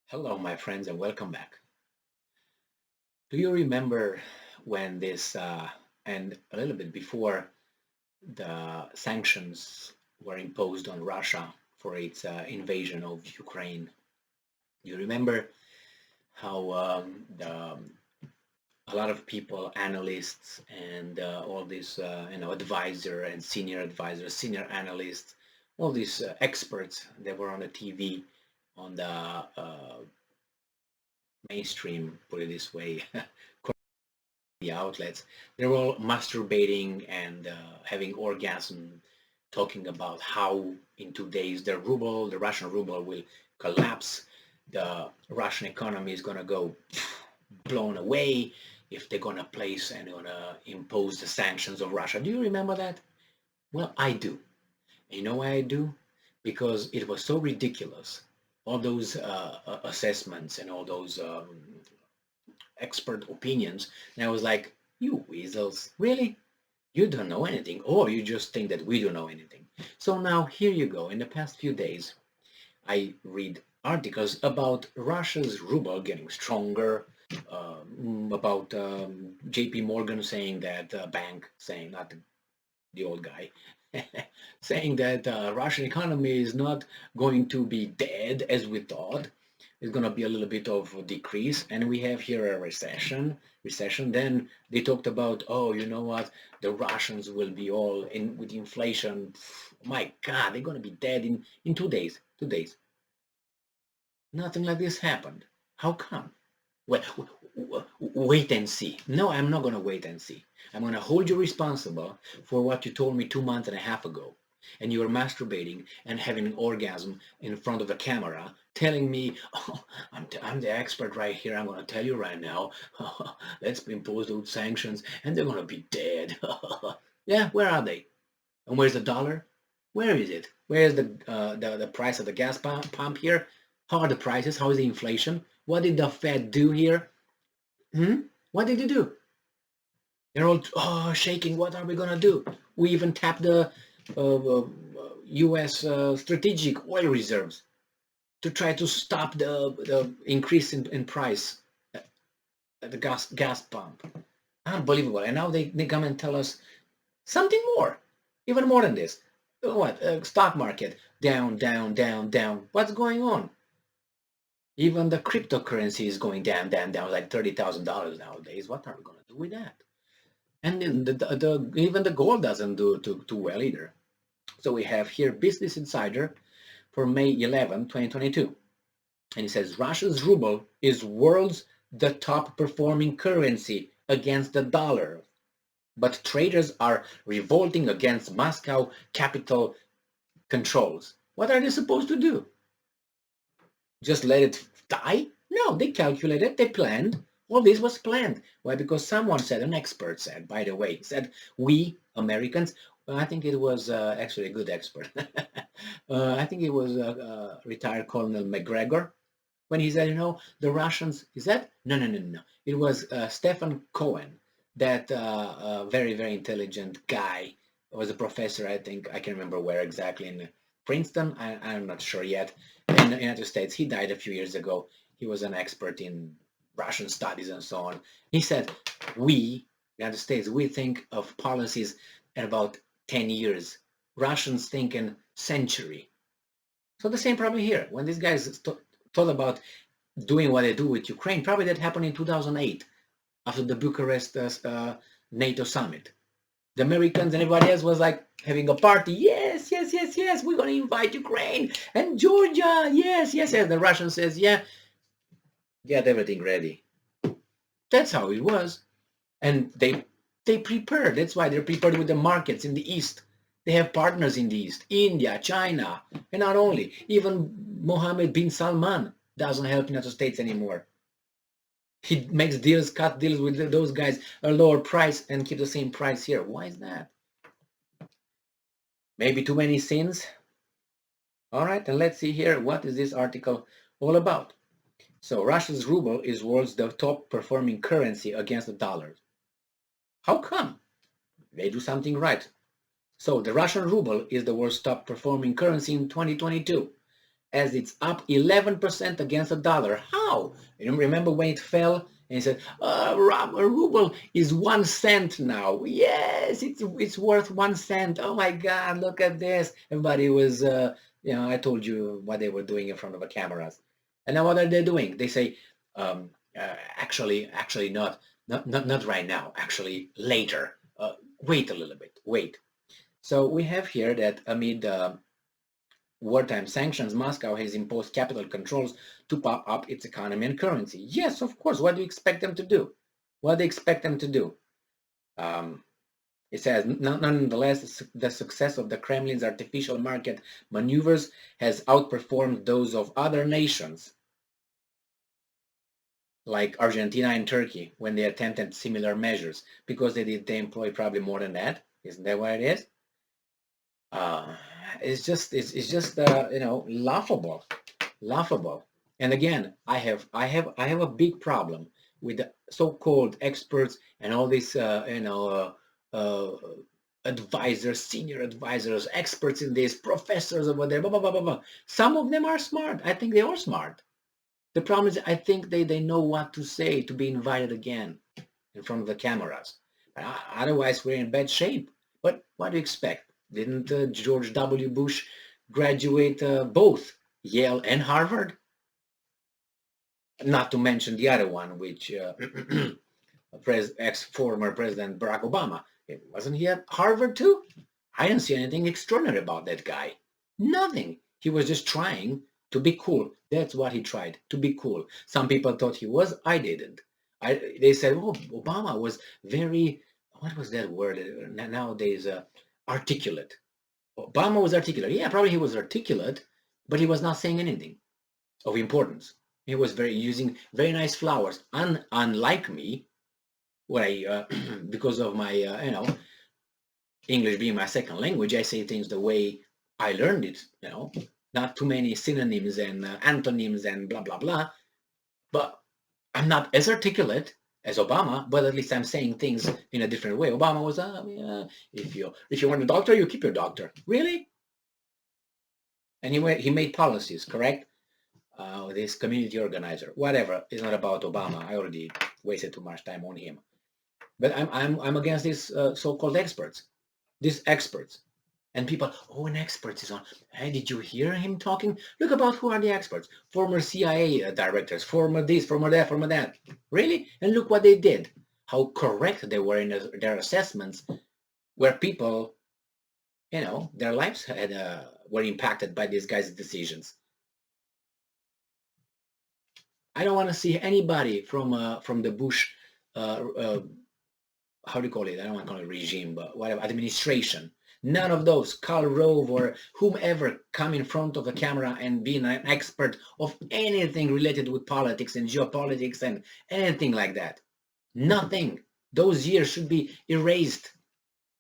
Hello, my friends, and welcome back. Do you remember when and a little bit before, the sanctions were imposed on Russia for its invasion of Ukraine? You remember how a lot of people, analysts, and all these, advisor and senior advisors, senior analysts, all these experts that were on the TV, on the mainstream, put it this way, the outlets, they're all masturbating and having orgasm, talking about how in 2 days the Russian ruble will collapse, the Russian economy is going to go blown away if they're going to place and going to impose the sanctions of Russia. Do you remember that? Well, I do. And you know why I do? Because it was so ridiculous. All those assessments and all those expert opinions. And I was like, you weasels, really? You don't know anything, or you just think that we don't know anything. So now here you go. In the past few days, I read articles about Russia's ruble getting stronger, about JP Morgan saying that, bank saying, not the old guy, saying that Russian economy is not going to be dead as we thought. It's going to be a little bit of a decrease, and we have here a recession. Then they talked about, oh, you know what, the Russians will be all in with inflation. My God, they're going to be dead in 2 days. 2 days. Nothing like this happened. How come? Well, wait and see. No, I'm not going to wait and see. I'm going to hold you responsible for what you told me 2 months and a half ago. And you were masturbating and having an orgasm in front of the camera, telling me, oh, I'm the expert right here. I'm going to tell you right now, let's impose those sanctions and they're going to be dead. Yeah, where are they? And where's the dollar? Where is it? Where is the price of the gas pump here? How are the prices? How is the inflation? What did the Fed do here? What did you do? They're all shaking. What are we gonna do? We even tapped the U.S. Strategic oil reserves to try to stop the increase in price at the gas pump. Unbelievable. And now they come and tell us something more, even more than this. What? Stock market down, down, down, down. What's going on? Even the cryptocurrency is going down, down, down, like $30,000 nowadays. What are we going to do with that? And then even the gold doesn't do too well either. So we have here Business Insider for May 11, 2022. And it says Russia's ruble is world's the top performing currency against the dollar. But traders are revolting against Moscow capital controls. What are they supposed to do? Just let it die? No, they calculated, they planned. All this was planned. Why? Because someone said, an expert said, by the way, said, we Americans, well, I think it was actually a good expert. I think it was retired Colonel McGregor, when he said, the Russians, is that? No, no, no, no. It was Stephen Cohen, that very, very intelligent guy. Was a professor, I think, I can't remember where exactly, in Princeton, I'm not sure yet, in the United States. He died a few years ago. He was an expert in Russian studies and so on. He said, we, United States, we think of policies in about 10 years. Russians think in century. So the same problem here. When these guys thought about doing what they do with Ukraine, probably that happened in 2008 after the Bucharest NATO summit. The Americans and everybody else was like having a party. Yes, yes, yes, yes, we're going to invite Ukraine and Georgia. Yes, yes, yes. The Russian says, yeah, get everything ready. That's how it was. And they prepared. That's why they're prepared with the markets in the East. They have partners in the East, India, China, and not only. Even Mohammed bin Salman doesn't help United States anymore. He makes deals, cut deals with those guys, a lower price, and keep the same price here. Why is that? Maybe too many sins? All right, and let's see here, what is this article all about? So Russia's ruble is world's the top performing currency against the dollar. How come? They do something right. So the Russian ruble is the world's top performing currency in 2022. as it's up 11% against the dollar. How? You remember when it fell and he said, ruble is 1 cent now. Yes, it's worth 1 cent. Oh my God, look at this. Everybody was, I told you what they were doing in front of the cameras. And now what are they doing? They say, actually not right now, actually later. Wait a little bit, wait. So we have here that amid wartime sanctions, Moscow has imposed capital controls to pop up its economy and currency. Yes, of course. What do you expect them to do? What do they expect them to do? It says, nonetheless, the success of the Kremlin's artificial market maneuvers has outperformed those of other nations, like Argentina and Turkey, when they attempted similar measures, because they employ probably more than that. Isn't that what it is? It's just laughable. And again, I have a big problem with the so-called experts and all these advisors, senior advisors, experts in this, professors over there, blah, blah, blah, blah, blah. Some of them are smart. I think they are smart. The problem is I think they know what to say to be invited again in front of the cameras. Otherwise, we're in bad shape. But what do you expect? Didn't George W. Bush graduate both Yale and Harvard? Not to mention the other one, which ex-former President Barack Obama. Wasn't he at Harvard too? I didn't see anything extraordinary about that guy. Nothing. He was just trying to be cool. That's what he tried, to be cool. Some people thought he was. I didn't. They said, oh, Obama was very, what was that word nowadays? Articulate. Obama was articulate. Yeah, probably he was articulate, but he was not saying anything of importance. He was using very nice flowers. Unlike me, because of my English being my second language, I say things the way I learned it. Not too many synonyms and antonyms and blah blah blah. But I'm not as articulate as Obama, but at least I'm saying things in a different way. Obama was, if you want a doctor, you keep your doctor. Really? And he made policies, correct? This community organizer, whatever. It's not about Obama. I already wasted too much time on him. But I'm against these so-called experts. These experts. And people, oh, an expert is on. Hey, did you hear him talking? Look about who are the experts. Former CIA directors, former this, former that, former that. Really? And look what they did. How correct they were in their assessments, where people, their lives were impacted by these guys' decisions. I don't want to see anybody from the Bush, how do you call it? I don't want to call it regime, but whatever, administration. None of those, Karl Rove or whomever, come in front of the camera and be an expert of anything related with politics and geopolitics and anything like that. Nothing. Those years should be erased.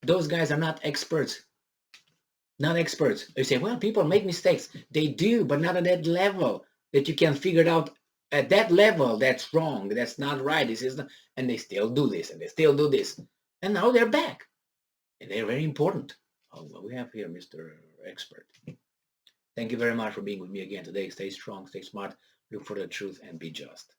Those guys are not experts. Not experts. You say, well, people make mistakes. They do, but not at that level that you can figure it out. At that level, that's wrong. That's not right. This is not, and they still do this, and they still do this. And now they're back. And they're very important. Oh, well, we have here Mr. Expert. Thank you very much for being with me again today. Stay strong, stay smart, look for the truth, and be just.